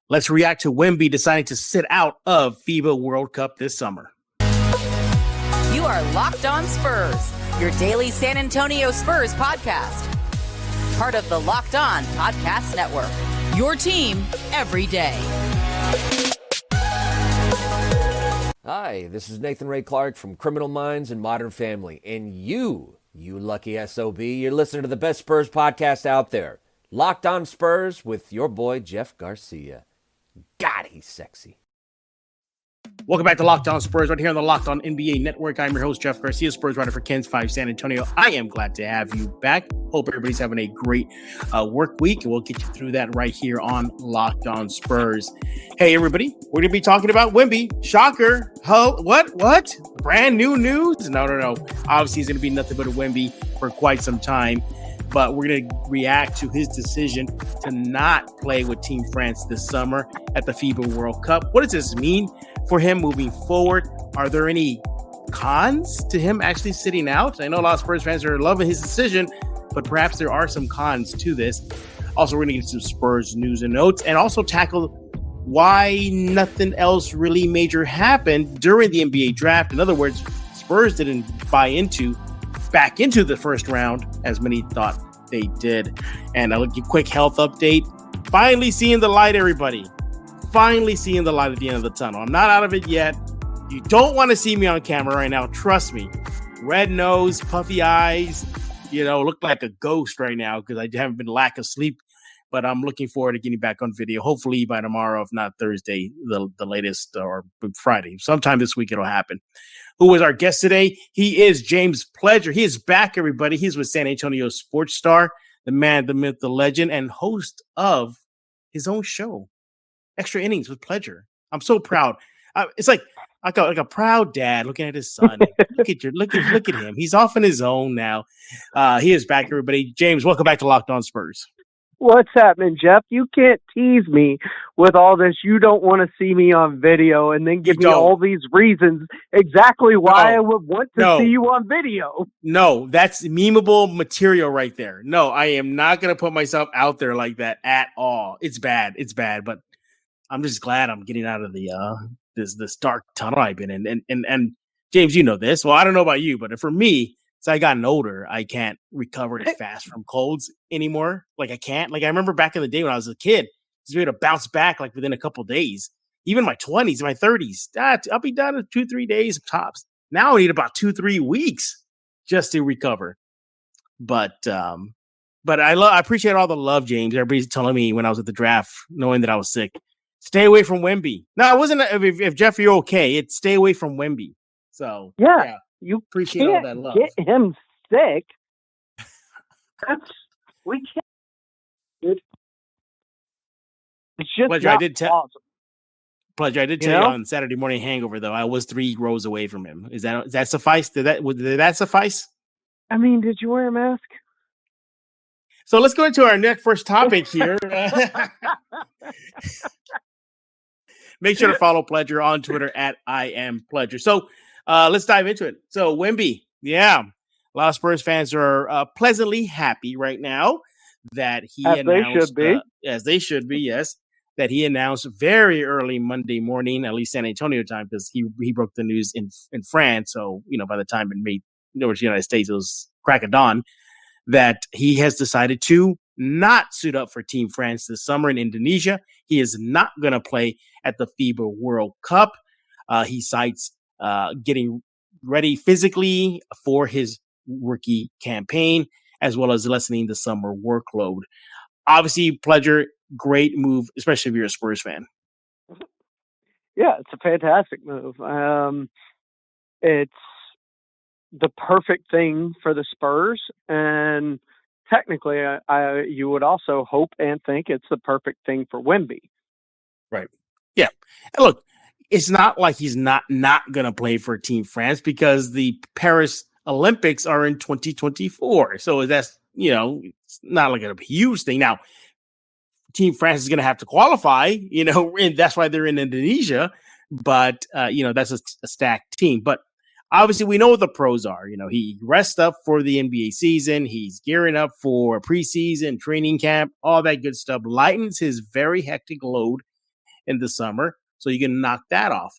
Let's react to Wemby deciding to sit out of FIBA World Cup this summer. You are Locked On Spurs, your daily San Antonio Spurs podcast. Part of the Locked On Podcast Network, your team every day. Hi, this is Nathan Ray Clark from Criminal Minds and Modern Family. And you lucky SOB, you're listening to the best Spurs podcast out there. Locked On Spurs with your boy, Jeff Garcia. God, he's sexy. Welcome back to Locked On Spurs right here on the Locked On NBA Network. I'm your host, Jeff Garcia, Spurs writer for Ken's 5 San Antonio. I am glad to have you back. Hope everybody's having a great work week, and we'll get you through that right here on Locked On Spurs. Hey, everybody, we're going to be talking about Wemby. Shocker. What? Brand new news? No. Obviously, it's going to be nothing but a Wemby for quite some time. But we're going to react to his decision to not play with Team France this summer at the FIBA World Cup. What does this mean for him moving forward? Are there any cons to him actually sitting out? I know a lot of Spurs fans are loving his decision, but perhaps there are some cons to this. Also, we're going to get some Spurs news and notes and also tackle why nothing else really major happened during the NBA draft. In other words, Spurs didn't buy back into the first round as many thought they did. And I'll give you a quick health update. Finally seeing the light, everybody. Finally seeing the light at the end of the tunnel. I'm not out of it yet. You don't want to see me on camera right now. Trust me. Red nose, puffy eyes, look like a ghost right now because I haven't been lack of sleep. But I'm looking forward to getting back on video. Hopefully by tomorrow, if not Thursday, the latest, or Friday. Sometime this week it'll happen. Who was our guest today? He is James Pledger. He is back, everybody. He's with San Antonio Sports Star, the man, the myth, the legend, and host of his own show, Extra Innings with Pledger. I'm so proud. It's like a proud dad looking at his son. Look at him. He's off on his own now. He is back, everybody. James, welcome back to Locked On Spurs. What's happening, Jeff? You can't tease me with all this. You don't want to see me on video and then give me all these reasons exactly why I would want to see you on video. No, that's memeable material right there. No, I am not going to put myself out there like that at all. It's bad. But I'm just glad I'm getting out of the this dark tunnel I've been in. And James, you know this. Well, I don't know about you, but for me, as I gotten older, I can't recover as fast from colds anymore. Like I can't. Like I remember back in the day when I was a kid, I was able to bounce back like within a couple of days. Even my 20s, my 30s, I'll be done in 2-3 days tops. Now I need about 2-3 weeks just to recover. But I appreciate all the love, James. Everybody's telling me when I was at the draft, knowing that I was sick, stay away from Wemby. No, it wasn't. If Jeff, you're okay, it's stay away from Wemby. So yeah. You appreciate all that love. Get him sick. We can't. It's just Pledger, awesome. Pledger, I did tell you on Saturday Morning Hangover, though, I was 3 rows away from him. Does that suffice? Did that suffice? I mean, did you wear a mask? So let's go into our next first topic here. Make sure to follow Pledger on Twitter at @IamPledger. So let's dive into it. So Wemby, a lot of Spurs fans are pleasantly happy right now that he announced, as they should be, yes, that he announced very early Monday morning, at least San Antonio time, because he broke the news in France. So by the time it made the United States, it was crack of dawn, that he has decided to not suit up for Team France this summer in Indonesia. He is not going to play at the FIBA World Cup. He cites getting ready physically for his rookie campaign, as well as lessening the summer workload. Obviously, Pledger, great move, especially if you're a Spurs fan. Yeah, it's a fantastic move. It's the perfect thing for the Spurs, and technically, you would also hope and think it's the perfect thing for Wemby. Right. Yeah. And look, it's not like he's not going to play for Team France because the Paris Olympics are in 2024. So that's, it's not like a huge thing. Now, Team France is going to have to qualify, and that's why they're in Indonesia. But, that's a stacked team. But obviously, we know what the pros are. He rests up for the NBA season. He's gearing up for preseason, training camp, all that good stuff. Lightens his very hectic load in the summer, so you can knock that off.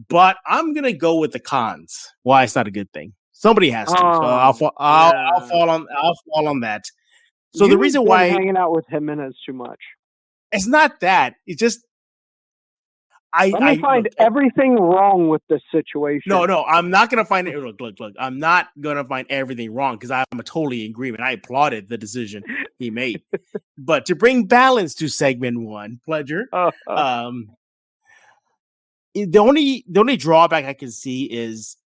But I'm gonna go with the cons. Why it's not a good thing. Somebody has to. So I'll fall on that. So the reason why hanging out with Jimenez too much. It's not that. It's just Let me find everything wrong with this situation. No, I'm not gonna find it. Look. I'm not gonna find everything wrong because I'm totally in agreement. I applauded the decision he made. But to bring balance to segment one, pleasure. The only drawback I can see is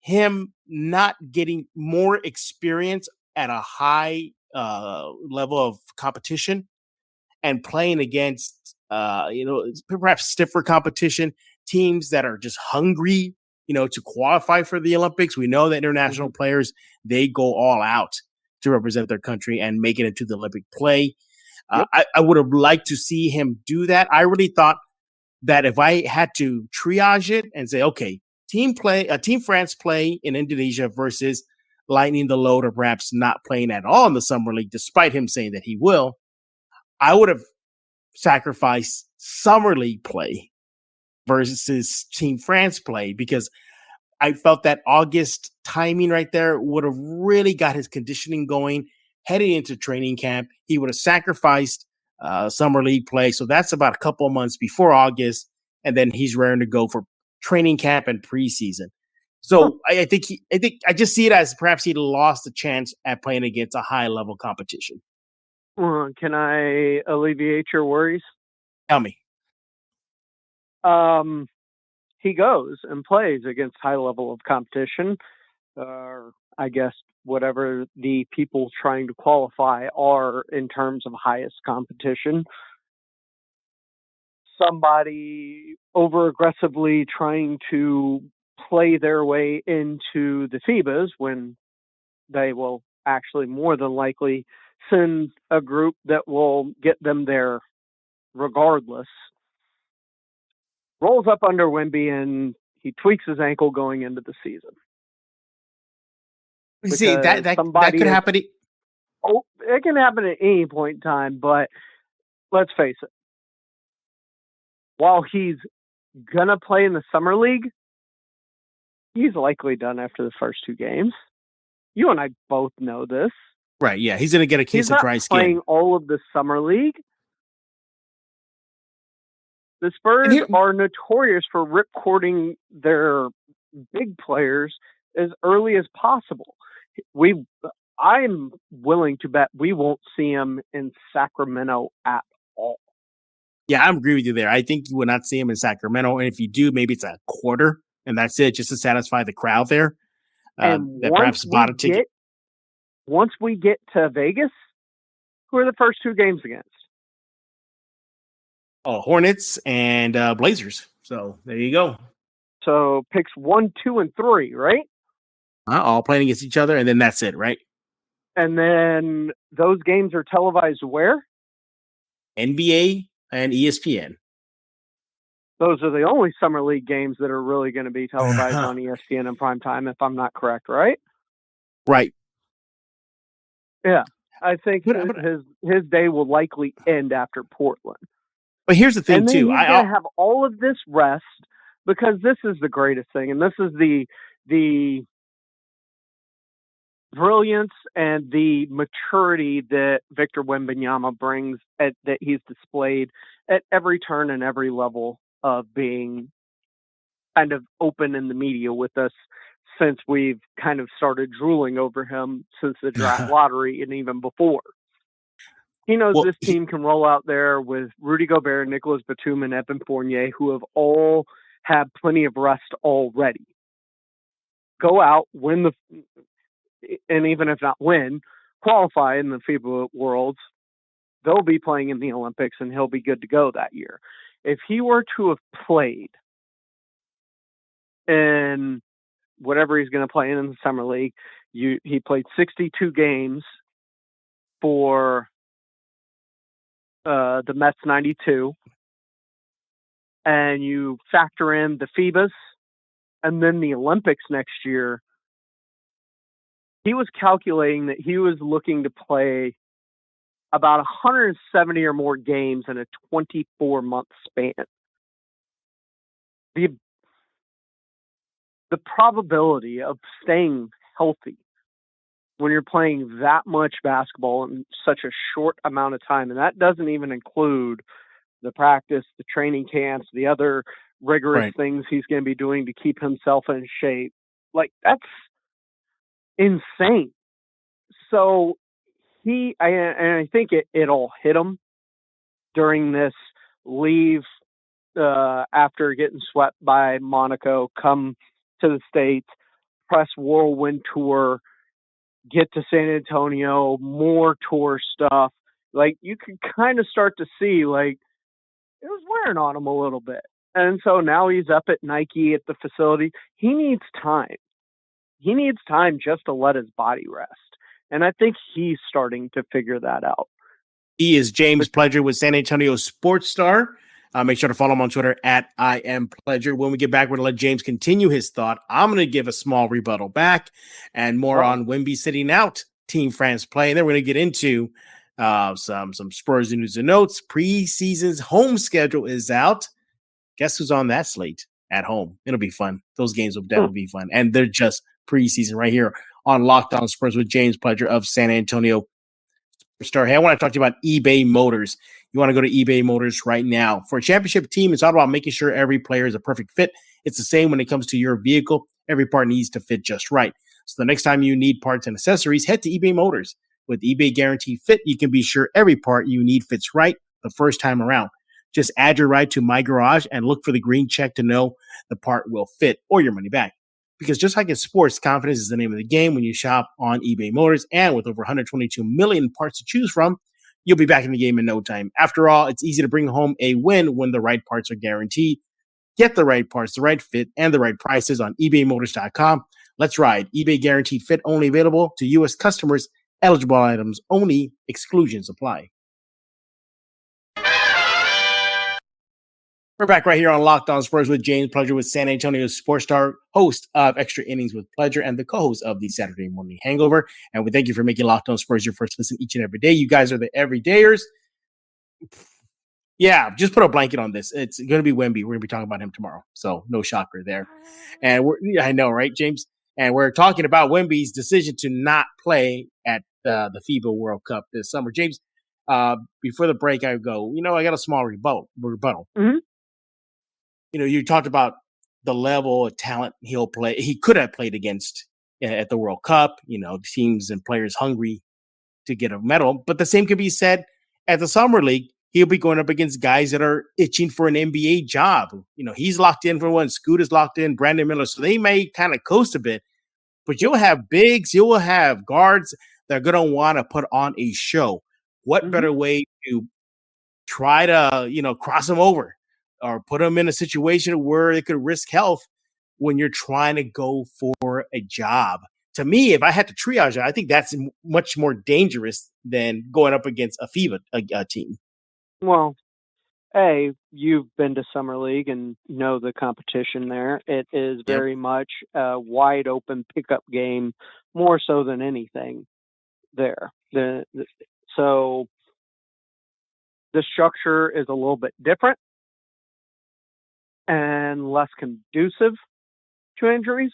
him not getting more experience at a high level of competition and playing against perhaps stiffer competition, teams that are just hungry, to qualify for the Olympics. We know that international players, they go all out to represent their country and make it into the Olympic play. Yep. I would have liked to see him do that. I really thought that if I had to triage it and say, okay, Team France play in Indonesia versus lightening the load or perhaps not playing at all in the Summer League, despite him saying that he will, I would have sacrificed Summer League play versus Team France play because I felt that August timing right there would have really got his conditioning going heading into training camp. He would have sacrificed Summer League play. So that's about a couple of months before August. And then he's raring to go for training camp and preseason. So I just see it as perhaps he lost a chance at playing against a high level competition. Can I alleviate your worries? Tell me. He goes and plays against high level of competition. I guess whatever the people trying to qualify are in terms of highest competition. Somebody over aggressively trying to play their way into the FIBAs when they will actually more than likely send a group that will get them there regardless. Rolls up under Wemby and he tweaks his ankle going into the season. See, that could happen. It can happen at any point in time, but let's face it. While he's going to play in the Summer League, he's likely done after the first two games. You and I both know this. Right, yeah. He's going to get a case of dry skin. He's not playing all of the Summer League. The Spurs are notorious for ripcording their big players as early as possible. I'm willing to bet we won't see him in Sacramento at all. Yeah, I agree with you there. I think you will not see him in Sacramento. And if you do, maybe it's a quarter, and that's it, just to satisfy the crowd there. And that perhaps bought a ticket. Once we get to Vegas, who are the first two games against? Oh, Hornets and Blazers. So there you go. So picks 1, 2, and 3, right? All playing against each other, and then that's it, right? And then those games are televised where? NBA and ESPN. Those are the only Summer League games that are really going to be televised on ESPN in prime time, if I'm not correct, right? Right. Yeah. I think his day will likely end after Portland. But here's the thing, and then too. He's going to have all of this rest because this is the greatest thing, and this is the brilliance and the maturity that Victor Wembanyama brings that he's displayed at every turn and every level of being kind of open in the media with us since we've kind of started drooling over him since the draft lottery and even before. He knows this team can roll out there with Rudy Gobert, Nicholas Batum, and Evan Fournier, who have all had plenty of rest already. Go out, win and even if not win, qualify in the FIBA Worlds. They'll be playing in the Olympics, and he'll be good to go that year. If he were to have played in whatever he's going to play in the Summer League, he played 62 games for the Mets 92, and you factor in the FIBAs and then the Olympics next year, he was calculating that he was looking to play about 170 or more games in a 24-month span. The probability of staying healthy when you're playing that much basketball in such a short amount of time, and that doesn't even include the practice, the training camps, the other rigorous things he's going to be doing to keep himself in shape. Like, that's insane. So I think it'll hit him during this leave after getting swept by Monaco, come to the States, press whirlwind tour, get to San Antonio, more tour stuff. Like, you can kind of start to see, like, it was wearing on him a little bit. And so now he's up at Nike at the facility. He needs time. He needs time just to let his body rest. And I think he's starting to figure that out. He is James Pledger with San Antonio Sports Star. Make sure to follow him on Twitter at @IamPledger. When we get back, we're going to let James continue his thought. I'm going to give a small rebuttal back and more on Wemby sitting out Team France play. And then we're going to get into some Spurs news and notes. Preseason's home schedule is out. Guess who's on that slate at home? It'll be fun. Those games will definitely be fun. And they're just preseason right here on Locked On Spurs with James Pledger of San Antonio Star. Hey, I want to talk to you about eBay Motors. You want to go to eBay Motors right now. For a championship team, it's all about making sure every player is a perfect fit. It's the same when it comes to your vehicle. Every part needs to fit just right. So the next time you need parts and accessories, head to eBay Motors. With eBay Guaranteed Fit, you can be sure every part you need fits right the first time around. Just add your ride to My Garage and look for the green check to know the part will fit or your money back. Because just like in sports, confidence is the name of the game when you shop on eBay Motors. And with over 122 million parts to choose from, you'll be back in the game in no time. After all, it's easy to bring home a win when the right parts are guaranteed. Get the right parts, the right fit, and the right prices on ebaymotors.com. Let's ride. eBay Guaranteed Fit only available to U.S. customers. Eligible items only. Exclusions apply. We're back right here on Locked On Spurs with James Pledger with San Antonio Sports Star, host of Extra Innings with Pledger and the co-host of the Saturday Morning Hangover. And we thank you for making Locked On Spurs your first listen each and every day. You guys are the everydayers. Yeah, just put a blanket on this. It's going to be Wemby. We're going to be talking about him tomorrow. So no shocker there. And I know, right, James? And we're talking about Wemby's decision to not play at the FIBA World Cup this summer. James, before the break, I go, I got a small rebuttal. Mm-hmm. You talked about the level of talent he could have played against at the World Cup, teams and players hungry to get a medal. But the same could be said at the Summer League. He'll be going up against guys that are itching for an NBA job. He's locked in for one. Scoot is locked in. Brandon Miller. So they may kind of coast a bit. But you'll have bigs. You'll have guards that are going to want to put on a show. What better way to try to, cross them over or put them in a situation where they could risk health when you're trying to go for a job? To me, if I had to triage it, I think that's much more dangerous than going up against a FIBA team. Well, you've been to Summer League and know the competition there. It is very much a wide open pickup game, more so than anything there. So the structure is a little bit different and less conducive to injuries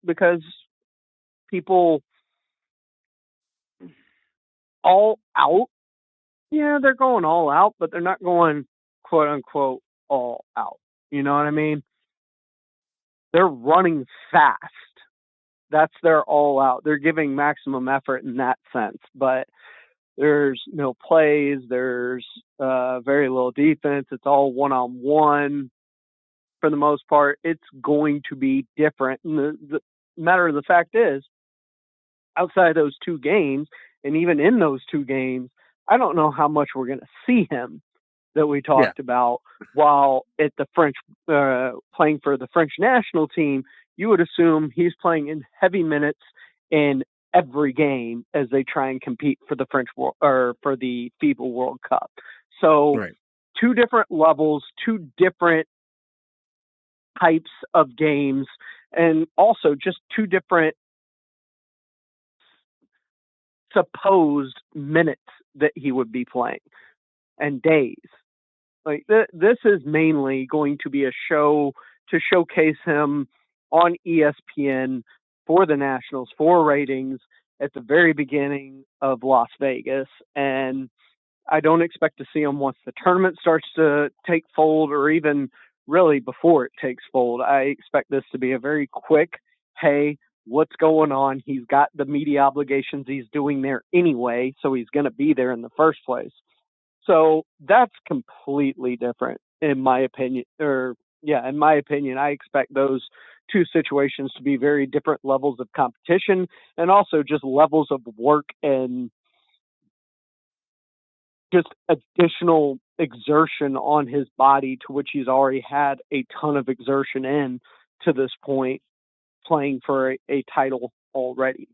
because people all out. Yeah, they're going all out, but they're not going quote unquote all out. You know what I mean? They're running fast. That's their all out. They're giving maximum effort in that sense, but there's no plays. There's very little defense. It's all one-on-one for the most part. It's going to be different. And the matter of the fact is, outside of those two games, and even in those two games, I don't know how much we're going to see him that we talked about while at the French, playing for the French national team. You would assume he's playing in heavy minutes in every game as they try and compete for the for the FIBA World Cup. So two different levels, two different types of games, and also just two different supposed minutes that he would be playing and days. Like this is mainly going to be a show to showcase him on ESPN for the Nationals, for ratings at the very beginning of Las Vegas. And I don't expect to see him once the tournament starts to take fold, or even really before it takes fold. I expect this to be a very quick, hey, what's going on? He's got the media obligations he's doing there anyway, so he's going to be there in the first place. So that's completely different in my opinion. In my opinion, I expect those two situations to be very different levels of competition, and also just levels of work and just additional exertion on his body, to which he's already had a ton of exertion in to this point, playing for a title already.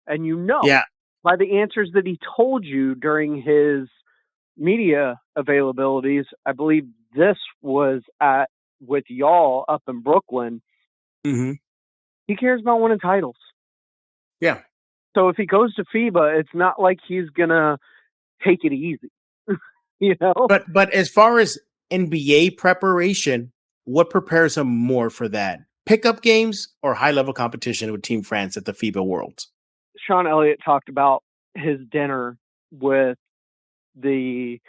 And Yeah. by the answers that he told you during his media availabilities, I believe this was with y'all up in Brooklyn, Mm-hmm. he cares about winning titles. Yeah. So if he goes to FIBA, it's not like he's gonna take it easy. But as far as NBA preparation, what prepares him more for that? Pickup games or high level competition with Team France at the FIBA Worlds? Sean Elliott talked about his dinner with the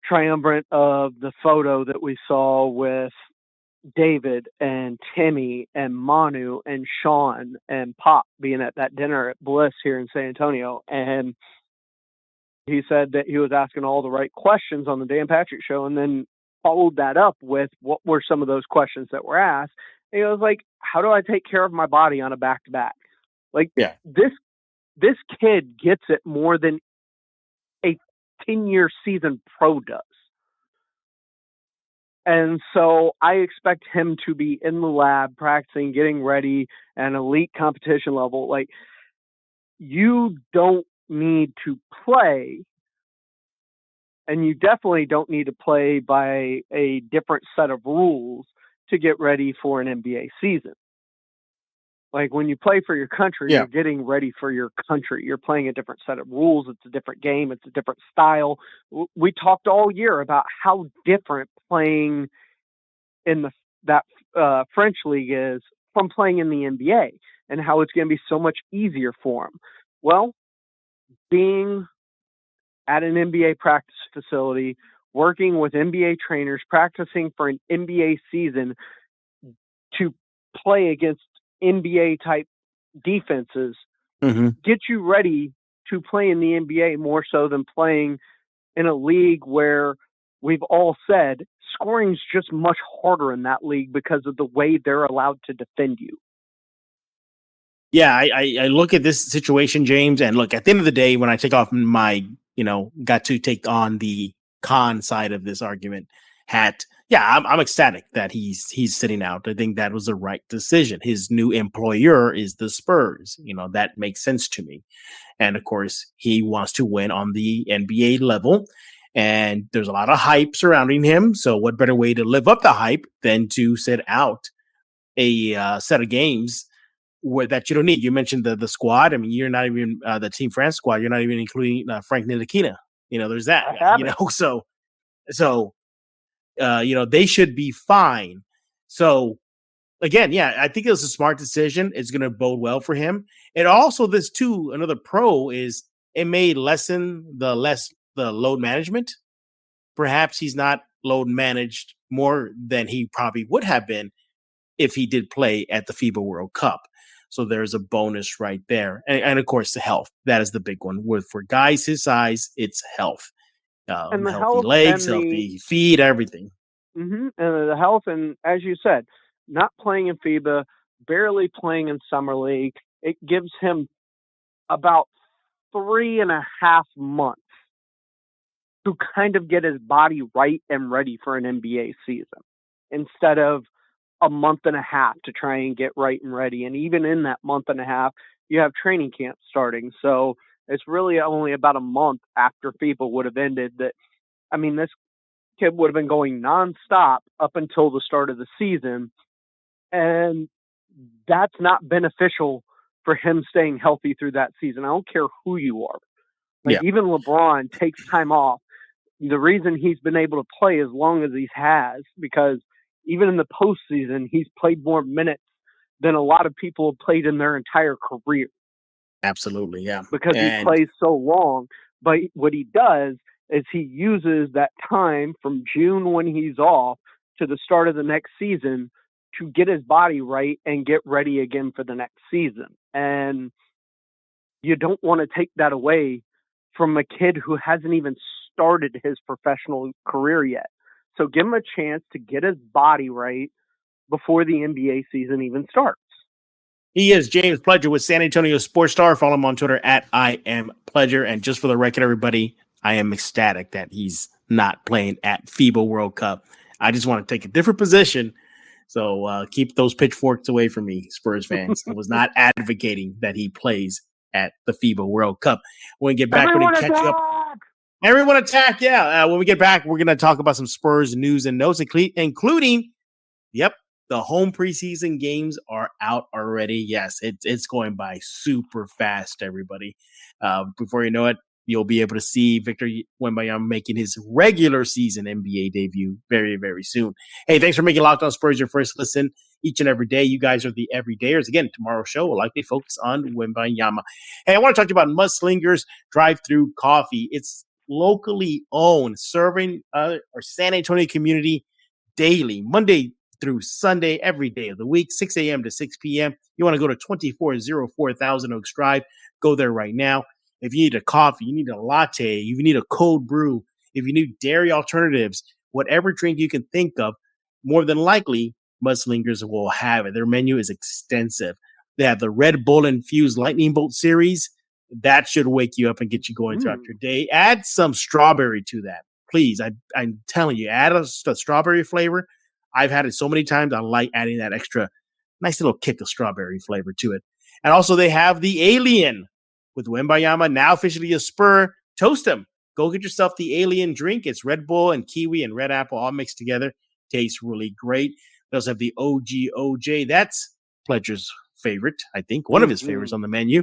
triumvirate of the photo that we saw with David and Timmy and Manu and Sean and Pop being at that dinner at Bliss here in San Antonio. And he said that he was asking all the right questions on the Dan Patrick Show, and then followed that up with what were some of those questions that were asked. And he was like, how do I take care of my body on a back-to-back? Like, Yeah. This kid gets it more than a 10-year season pro does. And so I expect him to be in the lab practicing, getting ready at an elite competition level. Like, you don't need to play, and you definitely don't need to play by a different set of rules to get ready for an NBA season. Like, when you play for your country, You're getting ready for your country. You're playing a different set of rules. It's a different game. It's a different style. We talked all year about how different playing in that French league is from playing in the NBA, and how it's going to be so much easier for him. Well, being at an NBA practice facility, working with NBA trainers, practicing for an NBA season to play against NBA type defenses, get you ready to play in the NBA more so than playing in a league where we've all said scoring is just much harder in that league because of the way they're allowed to defend you. Yeah, I look at this situation, James, and look, at the end of the day, when I take off my, got to take on the con side of this argument hat, yeah, I'm ecstatic that he's sitting out. I think that was the right decision. His new employer is the Spurs. That makes sense to me. And of course, he wants to win on the NBA level. And there's a lot of hype surrounding him. So what better way to live up the hype than to sit out a set of games that you don't need? You mentioned the squad. I mean, you're not even the Team France squad. You're not even including Frank Ntilikina. There's that. So they should be fine. So again, yeah, I think it was a smart decision. It's going to bode well for him. And also this too, another pro is it may lessen the load management. Perhaps he's not load managed more than he probably would have been if he did play at the FIBA World Cup. So there's a bonus right there. And of course, the health. That is the big one. For guys his size, it's health. And the healthy legs, healthy feet, everything. Mm-hmm. And the health, and as you said, not playing in FIBA, barely playing in Summer League, it gives him about 3.5 months to kind of get his body right and ready for an NBA season, instead of a month and a half to try and get right and ready. And even in that month and a half, you have training camp starting. So it's really only about a month after FIBA would have ended that, I mean, this kid would have been going nonstop up until the start of the season. And that's not beneficial for him staying healthy through that season. I don't care who you are. Yeah. Even LeBron takes time off. The reason he's been able to play as long as he has, because even in the postseason, he's played more minutes than a lot of people have played in their entire career. Absolutely, yeah. Because he plays so long. But what he does is he uses that time from June when he's off to the start of the next season to get his body right and get ready again for the next season. And you don't want to take that away from a kid who hasn't even started his professional career yet. So give him a chance to get his body right before the NBA season even starts. He is James Pledger with San Antonio Sports Star. Follow him on Twitter at @IamPledger. And just for the record, everybody, I am ecstatic that he's not playing at FIBA World Cup. I just want to take a different position. So keep those pitchforks away from me, Spurs fans. I was not advocating that he plays at the FIBA World Cup. When we get back, we're going to catch up. Everyone attack, yeah. When we get back, we're going to talk about some Spurs news and notes, including, the home preseason games are out already. Yes, it's going by super fast, everybody. Before you know it, you'll be able to see Victor Wembanyama making his regular season NBA debut very, very soon. Hey, thanks for making Locked On Spurs your first listen each and every day. You guys are the everydayers. Again, tomorrow's show will likely focus on Wembanyama. Hey, I want to talk to you about Lingers drive-through coffee. It's locally owned, serving our San Antonio community daily, Monday through Sunday, every day of the week, 6 a.m. to 6 p.m. You want to go to 2404 Thousand Oaks Drive. Go there right now. If you need a coffee, you need a latte, if you need a cold brew, if you need dairy alternatives, whatever drink you can think of, more than likely, Lingers will have it. Their menu is extensive. They have the Red Bull infused Lightning Bolt series. That should wake you up and get you going throughout your day. Add some strawberry to that. Please, I'm telling you, add a strawberry flavor. I've had it so many times. I like adding that extra nice little kick of strawberry flavor to it. And also they have the Alien with Wembanyama, now officially a Spur. Toast him. Go get yourself the Alien drink. It's Red Bull and kiwi and red apple all mixed together. Tastes really great. They also have the OG OJ. That's Pledger's favorite, I think. One of his favorites on the menu.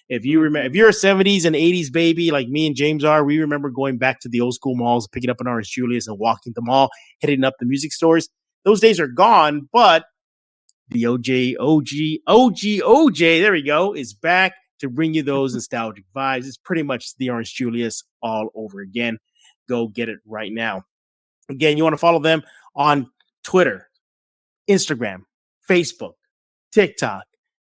If you remember, if you're a 70s and 80s baby like me and James are, we remember going back to the old school malls, picking up an Orange Julius and walking the mall, hitting up the music stores. Those days are gone, but the OG, there we go, is back to bring you those nostalgic vibes. It's pretty much the Orange Julius all over again. Go get it right now. Again, you want to follow them on Twitter, Instagram, Facebook, TikTok.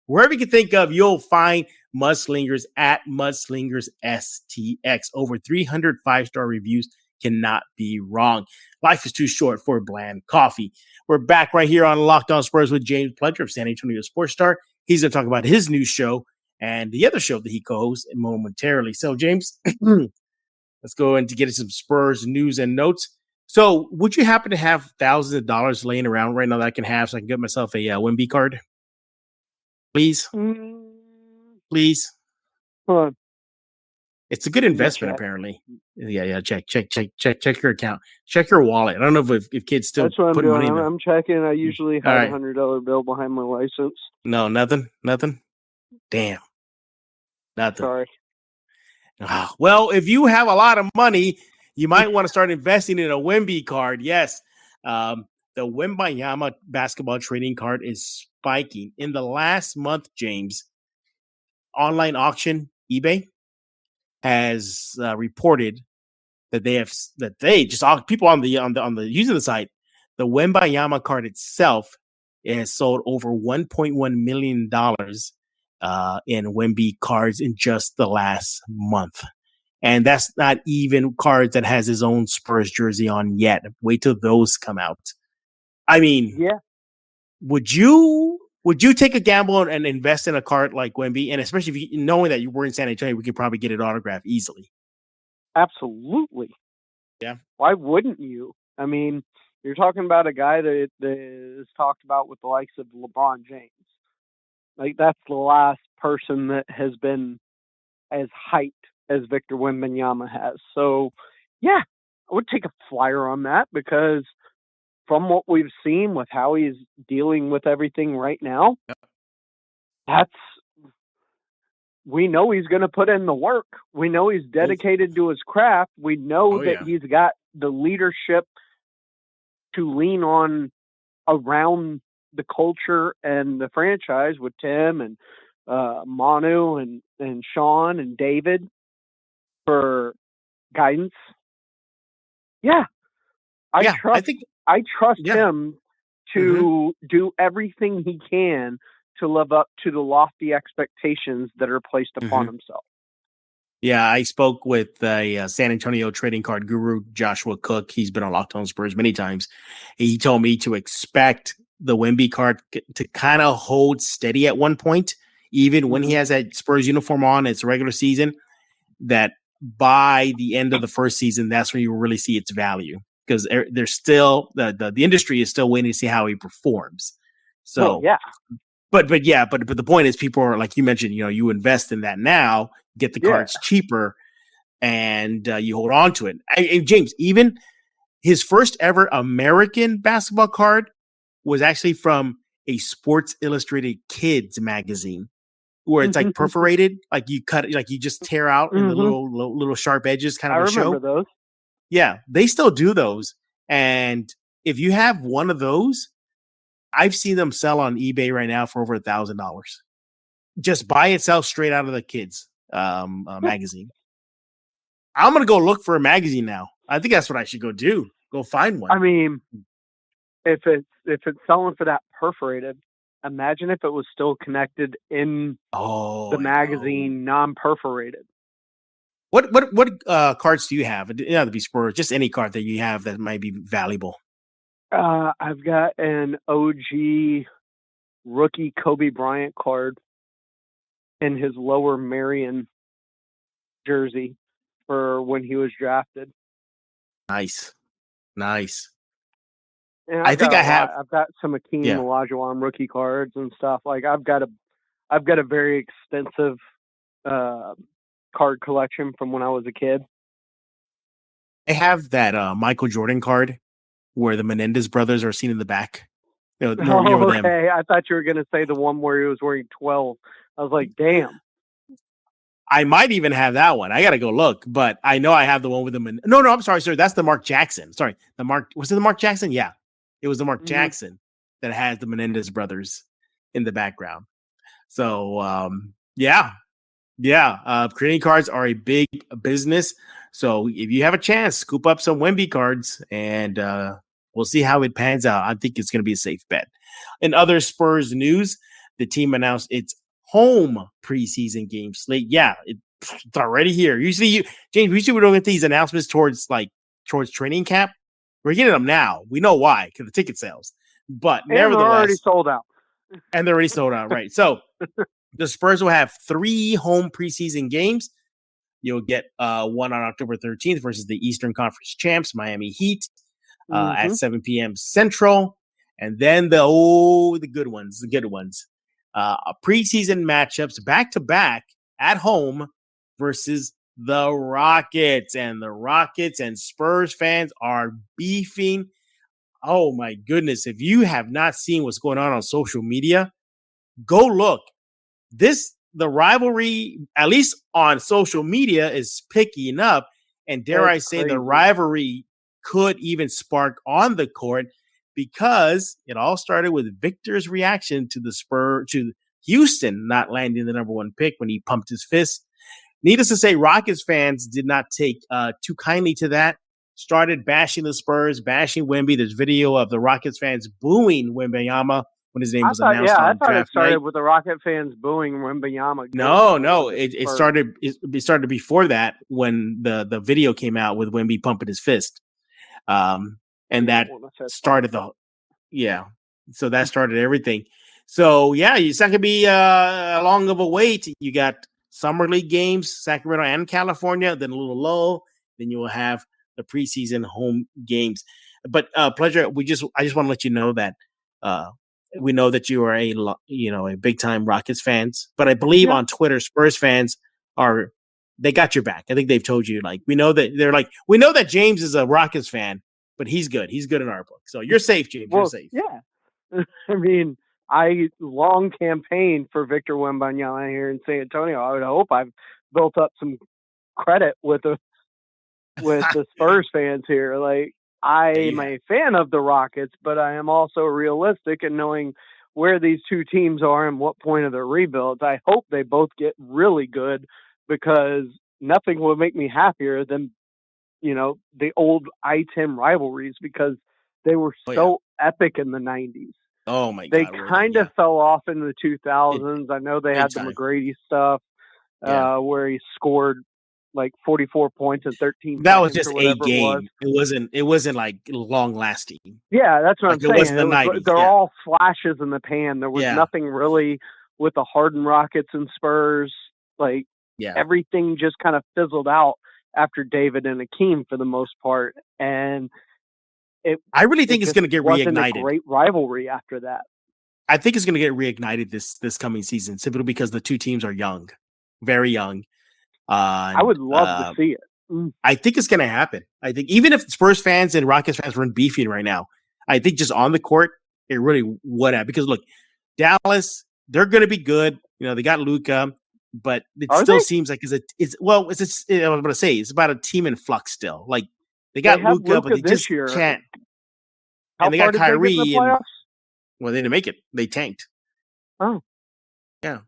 Wherever you can think of, you'll find Mudslingers at Mudslingers STX. Over 300 5-star reviews. Cannot be wrong. Life is too short for bland coffee. We're back right here on Locked On Spurs with James Pledger of San Antonio Sports Star. He's going to talk about his new show and the other show that he co-hosts momentarily. So, James, let's go into get some Spurs news and notes. So, would you happen to have thousands of dollars laying around right now that I can have so I can get myself a Wemby card? Please? Please? Hold on. It's a good investment, apparently. Yeah. Check your account. Check your wallet. I don't know if kids still put money in there. I'm checking. I usually have a $100 bill behind my license. No, nothing. Damn, nothing. Sorry. Well, if you have a lot of money, you might want to start investing in a Wemby card. Yes, the Wembanyama basketball trading card is spiking in the last month. James, online auction eBay has reported that they just people on the using the site, the Wembanyama card itself has sold over $1.1 million in Wemby cards in just the last month. And that's not even cards that has his own Spurs jersey on yet. Wait till those come out. I mean, yeah. Would you take a gamble and invest in a card like Wemby? And especially if knowing that you were in San Antonio, we could probably get it autographed easily. Absolutely. Yeah. Why wouldn't you? I mean, you're talking about a guy that is talked about with the likes of LeBron James. Like, that's the last person that has been as hyped as Victor Wembanyama has. So, yeah, I would take a flyer on that because from what we've seen with how he's dealing with everything right now, that's we know he's going to put in the work. We know he's dedicated to his craft. We know that he's got the leadership to lean on around the culture and the franchise with Tim and Manu and Sean and David for guidance. Yeah. I trust him to do everything he can to live up to the lofty expectations that are placed upon himself. Yeah, I spoke with a San Antonio trading card guru, Joshua Cook. He's been on Locked On Spurs many times. He told me to expect the Wemby card to kind of hold steady at one point, even when he has that Spurs uniform on, it's regular season, that by the end of the first season, that's when you really see its value. Because there's still the industry is still waiting to see how he performs. So But the point is, people are like you mentioned. You invest in that now, get the cards cheaper, and you hold on to it. James, even his first ever American basketball card was actually from a Sports Illustrated Kids magazine, where it's like perforated, like you cut it, like you just tear out in the little sharp edges, kind of. I remember those. Yeah, they still do those. And if you have one of those, I've seen them sell on eBay right now for over $1,000. Just by itself, straight out of the kids magazine. I'm gonna go look for a magazine now. I think that's what I should go do. Go find one. I mean, if it's selling for that perforated, imagine if it was still connected in the magazine, non-perforated. What cards do you have? It doesn't have to be Spurs, just any card that you have that might be valuable. I've got an OG rookie Kobe Bryant card in his Lower Merion jersey for when he was drafted. Nice. And I've got some Akeem Olajuwon rookie cards and stuff. Like I've got a very extensive card collection from when I was a kid. I have that Michael Jordan card where the Menendez brothers are seen in the back. Okay, I thought you were going to say the one where he was wearing 12. I was like, damn. I might even have that one. I got to go look, but I know I have the one with the No, I'm sorry, sir. That's the Mark Jackson. Sorry, was it the Mark Jackson? Yeah, it was the Mark Jackson that has the Menendez brothers in the background. So, creating cards are a big business. So if you have a chance, scoop up some Wemby cards, and we'll see how it pans out. I think it's going to be a safe bet. In other Spurs news, the team announced its home preseason game slate. Yeah, it's already here. James, we don't get these announcements towards training camp. We're getting them now. We know why, because the ticket sales. But nevertheless, they're already sold out. And they're already sold out, right? So the Spurs will have 3 home preseason games. You'll get one on October 13th versus the Eastern Conference champs, Miami Heat, at 7 p.m. Central. And then the good ones. Preseason matchups back-to-back at home versus the Rockets. And the Rockets and Spurs fans are beefing. Oh, my goodness. If you have not seen what's going on social media, go look. The rivalry, at least on social media, is picking up. And dare I say, the rivalry could even spark on the court, because it all started with Victor's reaction to Houston not landing the number 1 pick when he pumped his fist. Needless to say, Rockets fans did not take too kindly to that. Started bashing the Spurs, bashing Wemby. There's video of the Rockets fans booing Wembanyama when his name was announced. I thought it started with the Rocket fans booing Wembanyama. No, it started before that, when the video came out with Wemby pumping his fist. And that started so that started everything. So it's not going to be long of a wait. You got Summer League games, Sacramento and California, then a little lull. Then you will have the preseason home games. But Pleasure, I just want to let you know that we know that you are a big time Rockets fans. But I believe on Twitter, Spurs fans they got your back. I think they've told you, we know that James is a Rockets fan, but he's good. He's good in our book. So you're safe, James. You're safe. Yeah. I mean, I long campaigned for Victor Wembanyama here in San Antonio. I would hope I've built up some credit with the Spurs fans here. Like, I'm a fan of the Rockets, but I am also realistic in knowing where these two teams are and what point of their rebuilds. I hope they both get really good, because nothing would make me happier than, the old I-10 rivalries, because they were so epic in the 90s. Oh my God. They kind of fell off in the 2000s. I know they had the McGrady stuff where he scored like 44 points in 13 that seconds was just or whatever a game. it was. It wasn't like long lasting. Yeah, that's what I'm saying. It wasn't the 90s. They're all flashes in the pan. There was nothing really with the Harden Rockets and Spurs. Like, everything just kind of fizzled out after David and Akeem for the most part. And I really think it's going to get reignited. Wasn't a great rivalry after that. I think it's going to get reignited this coming season, simply because the two teams are young, very young. I would love to see it. I think it's going to happen. I think even if Spurs fans and Rockets fans weren't beefing right now, I think just on the court, it really would have. Because look, Dallas, they're going to be good. They got Luka, but it still seems like I was going to say, it's about a team in flux still. Like, they got Luka, but they just can't. And they got Kyrie. Well, they didn't make it. They tanked. Oh. Yeah.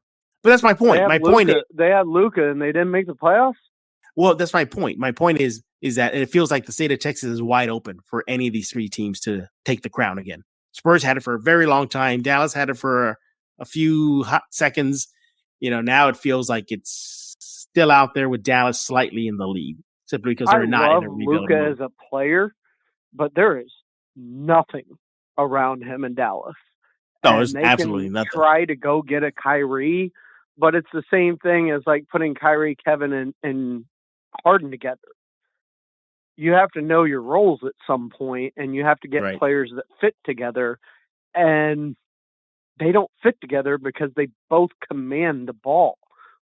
But that's my point. My point is they had Luka and they didn't make the playoffs? Well, that's my point. My point is that it feels like the state of Texas is wide open for any of these three teams to take the crown again. Spurs had it for a very long time. Dallas had it for a few hot seconds. Now it feels like it's still out there with Dallas slightly in the lead, simply because they're not in a rebuild Luka mode. As a player, but there is nothing around him in Dallas. No, there's absolutely nothing. Try to go get a Kyrie, but it's the same thing as like putting Kyrie, Kevin, and Harden together. You have to know your roles at some point, and you have to get players that fit together, and they don't fit together because they both command the ball,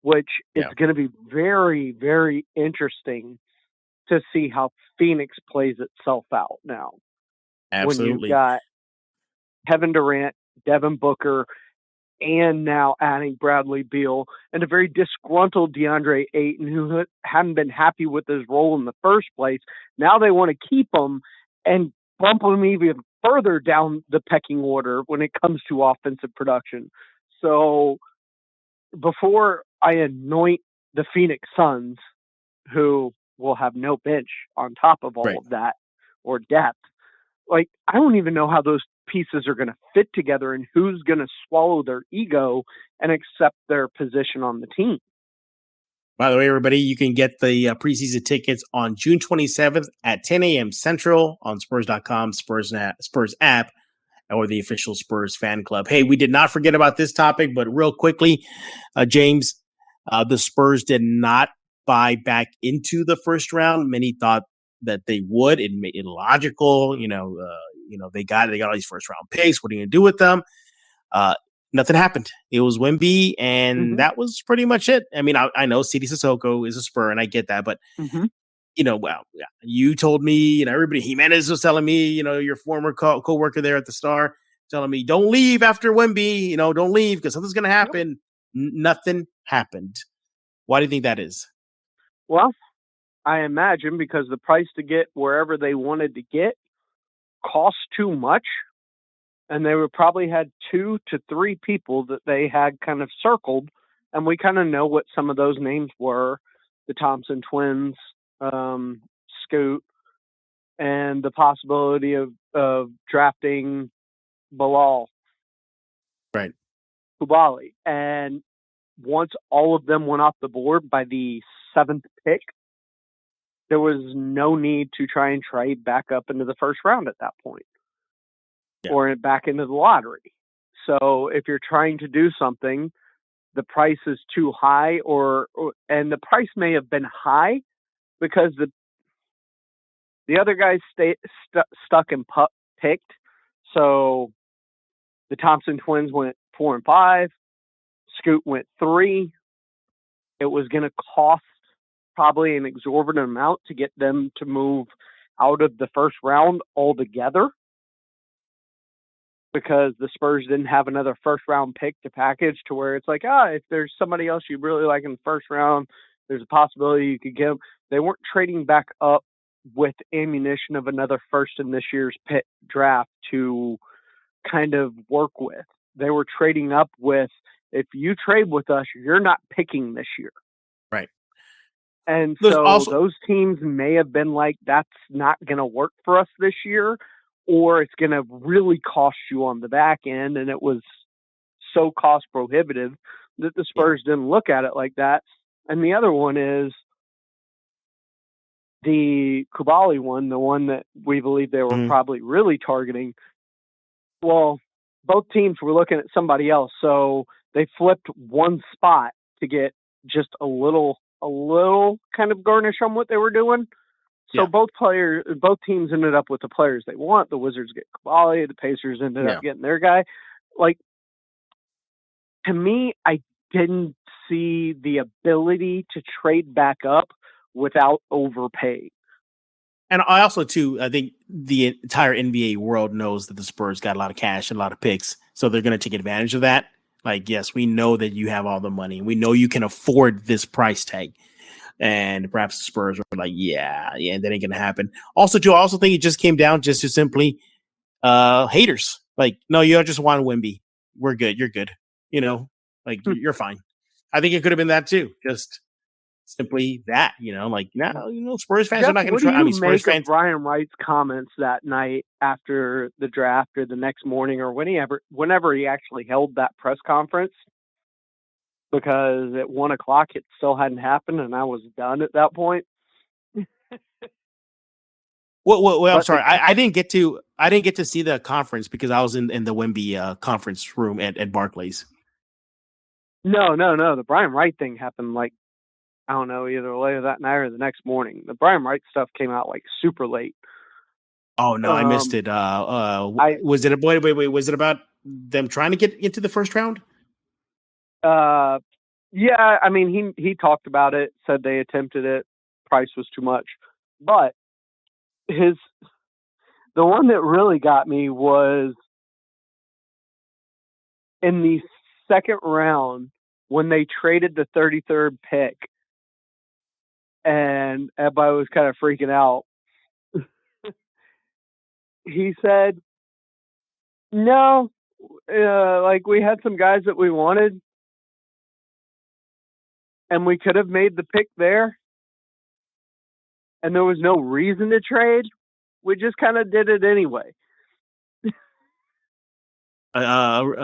which is going to be very, very interesting to see how Phoenix plays itself out now. Absolutely. When you've got Kevin Durant, Devin Booker, and now adding Bradley Beal, and a very disgruntled DeAndre Ayton who hadn't been happy with his role in the first place. Now they want to keep him and bump him even further down the pecking order when it comes to offensive production. So before I anoint the Phoenix Suns, who will have no bench on top of all of that or depth, like, I don't even know how those pieces are going to fit together and who's going to swallow their ego and accept their position on the team. By the way, everybody, you can get the preseason tickets on June 27th at 10 a.m. Central on Spurs.com, Spurs app, or the official Spurs fan club. Hey, we did not forget about this topic, but real quickly, James, the Spurs did not buy back into the first round. Many thought that they would. It made it logical. They got all these first round picks. What are you going to do with them? Nothing happened. It was Wemby, and that was pretty much it. I mean, I know CD Sissoko is a Spur, and I get that, but you told me, everybody, Jimenez was telling me, your former co-worker there at the Star, telling me, don't leave after Wemby, don't leave because something's going to happen. Nothing happened. Why do you think that is? Well, I imagine because the price to get wherever they wanted to get cost too much. And they would probably had 2 to 3 people that they had kind of circled. And we kind of know what some of those names were. The Thompson twins, Scoot, and the possibility of drafting Bilal. Right. Kubali. And once all of them went off the board by the 7th pick, there was no need to try and trade back up into the first round at that point. Or back into the lottery. So if you're trying to do something, the price is too high, and the price may have been high because the other guys stuck and picked. So the Thompson twins went 4 and 5. Scoot went 3. It was going to cost probably an exorbitant amount to get them to move out of the first round altogether. because the Spurs didn't have another first-round pick to package to where it's like, if there's somebody else you really like in the first round, there's a possibility you could get them. They weren't trading back up with ammunition of another first in this year's pick draft to kind of work with. They were trading up with, if you trade with us, you're not picking this year. Right. And There's so also, those teams may have been like, that's not going to work for us this year, or it's going to really cost you on the back end. And it was so cost prohibitive that the Spurs didn't look at it like that. And the other one is the Kubali one, the one that we believe they were probably really targeting. Well, both teams were looking at somebody else. So they flipped one spot to get just a little kind of garnish on what they were doing. So both teams ended up with the players they want. The Wizards get Kubali, the Pacers ended up getting their guy. Like, to me, I didn't see the ability to trade back up without overpaying. And I also, too, I think the entire NBA world knows that the Spurs got a lot of cash and a lot of picks, so they're going to take advantage of that. Like, yes, we know that you have all the money. We know you can afford this price tag. And perhaps the Spurs were like, yeah, that ain't going to happen. Also, too, I also think it just came down just to simply haters. Like, no, you just want Wemby. We're good. You're good. You know, like, you're fine. I think it could have been that, too. Just simply that, like, no, Spurs fans are not going to try. I mean, Spurs fans. Brian Wright's comments that night after the draft or the next morning or whenever he actually held that press conference, because at 1:00 it still hadn't happened and I was done at that point. Well, I'm sorry. I didn't get to see the conference because I was in the Wemby conference room at Barclays. No. The Brian Wright thing happened like, I don't know, either later that night or the next morning. The Brian Wright stuff came out like super late. Oh no, I missed it. Was it wait? Was it about them trying to get into the first round? Yeah. I mean, he talked about it. Said they attempted it. Price was too much. But the one that really got me was in the second round when they traded the 33rd pick. And everybody was kind of freaking out. He said, no, like we had some guys that we wanted and we could have made the pick there. And there was no reason to trade. We just kind of did it anyway.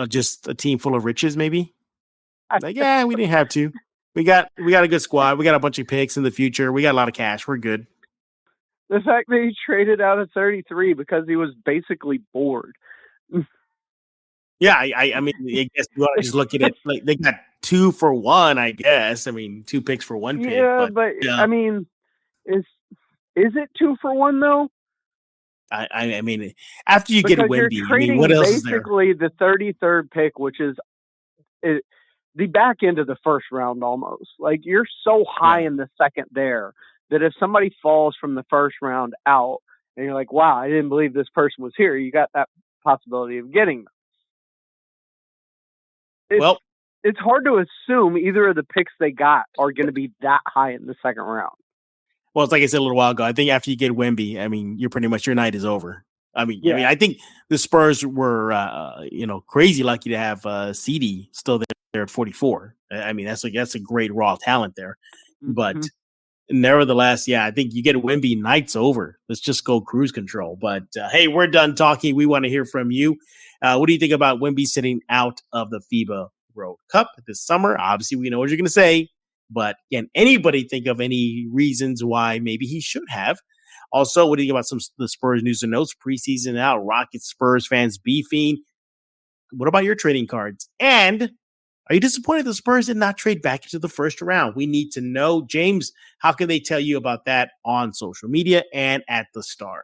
Just a team full of riches, maybe? Like, yeah, we didn't have to. We got a good squad. We got a bunch of picks in the future. We got a lot of cash. We're good. The fact that he traded out of 33 because he was basically bored. Yeah, I mean, I guess you want to just look at it like they got 2 for 1. I guess. I mean, 2 picks for 1 pick. Yeah, but I mean, is it 2 for 1 though? I mean, after you get Wemby, I mean, what else is there? Basically, the 33rd pick, which is the back end of the first round almost. Like, you're so high in the second there that if somebody falls from the first round out and you're like, wow, I didn't believe this person was here, you got that possibility of getting them. It's hard to assume either of the picks they got are going to be that high in the second round. Well, it's like I said a little while ago. I think after you get Wemby, I mean, you're pretty much, your night is over. I mean, I think the Spurs were, crazy lucky to have CD still there at 44. I mean, that's a great raw talent there. Mm-hmm. But nevertheless, I think you get Wemby, night's over. Let's just go cruise control. But hey, we're done talking. We want to hear from you. What do you think about Wemby sitting out of the FIBA World Cup this summer? Obviously, we know what you're going to say. But can anybody think of any reasons why maybe he should have? Also, what do you think about the Spurs news and notes? Preseason out, Rockets, Spurs fans beefing. What about your trading cards? And are you disappointed the Spurs did not trade back into the first round? We need to know. James, how can they tell you about that on social media and at the Star?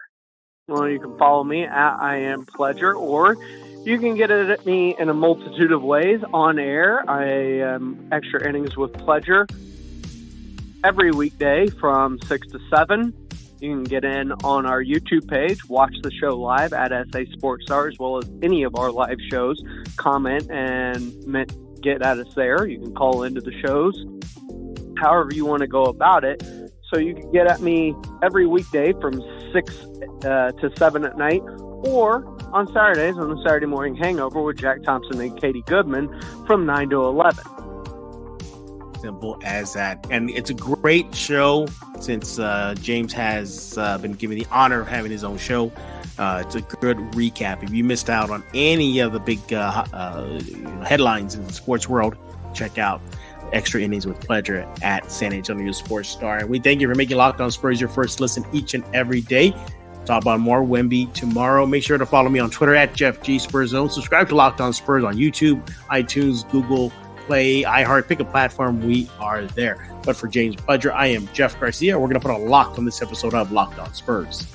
Well, you can follow me at I Am Pledger, or you can get it at me in a multitude of ways on air. I am Extra Innings with Pledger every weekday from 6 to 7. You can get in on our YouTube page, watch the show live at SA Sports Star, as well as any of our live shows. Comment and get at us there. You can call into the shows, however you want to go about it. So you can get at me every weekday from 6 to 7 at night, or on Saturdays on the Saturday Morning Hangover with Jack Thompson and Katie Goodman from 9 to 11. Simple as that. And it's a great show since James has been given the honor of having his own show. It's a good recap. If you missed out on any of the big headlines in the sports world, check out Extra Innings with Pleasure at San Antonio Sports Star. And we thank you for making Locked On Spurs your first listen each and every day. Talk about more Wemby tomorrow. Make sure to follow me on Twitter at Jeff G Spurs Zone. Subscribe to Locked On Spurs on YouTube, iTunes, Google Play, iHeart. Pick a platform. We are there. But for James Pledger, I am Jeff Garcia. We're going to put a lock on this episode of Locked On Spurs.